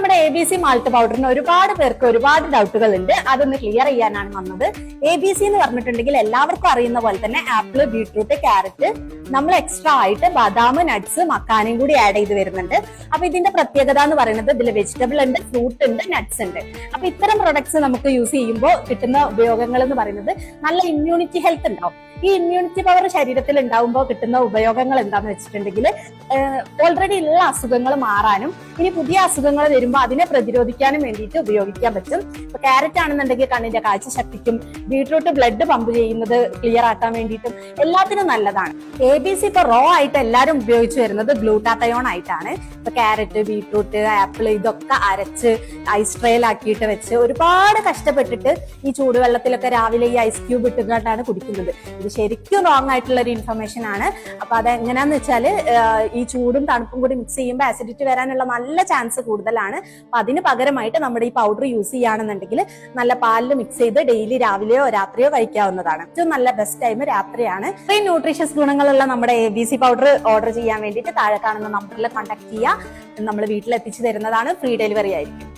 നമ്മുടെ ABC malt പൗഡറിന് ഒരുപാട് പേർക്ക് ഒരുപാട് ഡൗട്ടുകൾ ഉണ്ട്. അതൊന്ന് ക്ലിയർ ചെയ്യാനാണ് വന്നത്. ABC എന്ന് പറഞ്ഞിട്ടുണ്ടെങ്കിൽ എല്ലാവർക്കും അറിയുന്ന പോലെ തന്നെ ആപ്പിൾ, ബീട്രൂട്ട്, ക്യാരറ്റ്, നമ്മൾ എക്സ്ട്രാ ആയിട്ട് ബദാം, നട്ട്സ്, മക്കാനയും കൂടി ആഡ് ചെയ്ത് വരുന്നുണ്ട്. അപ്പൊ ഇതിന്റെ പ്രത്യേകത എന്ന് പറയുന്നത് ഇതിൽ വെജിറ്റബിൾ ഉണ്ട്, ഫ്രൂട്ട് ഉണ്ട്, നട്ട്സ് ഉണ്ട്. അപ്പൊ ഇത്തരം പ്രൊഡക്ട്സ് നമുക്ക് യൂസ് ചെയ്യുമ്പോൾ കിട്ടുന്ന ഉപയോഗങ്ങൾ എന്ന് പറയുന്നത് നല്ല ഇമ്മ്യൂണിറ്റി ഹെൽത്ത് ഉണ്ടാവും. ഈ ഇമ്മ്യൂണിറ്റി പവർ ശരീരത്തിൽ ഉണ്ടാവുമ്പോൾ കിട്ടുന്ന ഉപയോഗങ്ങൾ എന്താന്ന് വെച്ചിട്ടുണ്ടെങ്കിൽ ഓൾറെഡി ഉള്ള അസുഖങ്ങൾ മാറാനും ഇനി പുതിയ അസുഖങ്ങൾ വരുമ്പോൾ അതിനെ പ്രതിരോധിക്കാനും വേണ്ടിയിട്ട് ഉപയോഗിക്കാൻ പറ്റും. ഇപ്പൊ ക്യാരറ്റ് ആണെന്നുണ്ടെങ്കിൽ കണ്ണിന്റെ കാഴ്ച ശക്തിക്കും, ബീട്രൂട്ട് ബ്ലഡ് പമ്പ് ചെയ്യുന്നത് ക്ലിയർ ആക്കാൻ വേണ്ടിയിട്ടും എല്ലാത്തിനും നല്ലതാണ്. ABC ഇപ്പൊ റോ ആയിട്ട് എല്ലാവരും ഉപയോഗിച്ച് വരുന്നത് ഗ്ലൂട്ടാത്തയോൺ ആയിട്ടാണ്. ഇപ്പൊ ക്യാരറ്റ്, ബീട്രൂട്ട്, ആപ്പിൾ ഇതൊക്കെ അരച്ച് ഐസ് ട്രേയിലാക്കിയിട്ട് വെച്ച് ഒരുപാട് കഷ്ടപ്പെട്ടിട്ട് ഈ ചൂടുവെള്ളത്തിലൊക്കെ രാവിലെ ഈ ഐസ് ക്യൂബ് ഇട്ടുകൊണ്ടാണ് കുടിക്കുന്നത്. ഇത് ശരിക്കും റോങ് ആയിട്ടുള്ള ഒരു ഇൻഫർമേഷൻ ആണ്. അപ്പൊ അതെങ്ങനെയാന്ന് വെച്ചാല് ഈ ചൂടും തണുപ്പും കൂടി മിക്സ് ചെയ്യുമ്പോൾ ആസിഡിറ്റി വരാനുള്ള നല്ല ചാൻസ് കൂടുതലാണ്. അപ്പൊ അതിന് പകരമായിട്ട് നമ്മുടെ ഈ പൗഡർ യൂസ് ചെയ്യുകയാണെന്നുണ്ടെങ്കിൽ നല്ല പാലിൽ മിക്സ് ചെയ്ത് ഡെയിലി രാവിലെയോ രാത്രിയോ കഴിക്കാവുന്നതാണ്. ഏറ്റവും നല്ല ബെസ്റ്റ് ടൈം രാത്രിയാണ്. ഇത്രയും ന്യൂട്രീഷ്യസ് ഗുണങ്ങളുള്ള നമ്മുടെ ABC പൗഡർ ഓർഡർ ചെയ്യാൻ വേണ്ടിയിട്ട് താഴെ കാണുന്ന നമ്പറിൽ കോൺടാക്ട് ചെയ്യുക. നമ്മൾ വീട്ടിലെത്തിച്ചു തരുന്നതാണ്. ഫ്രീ ഡെലിവറി ആയിരിക്കും.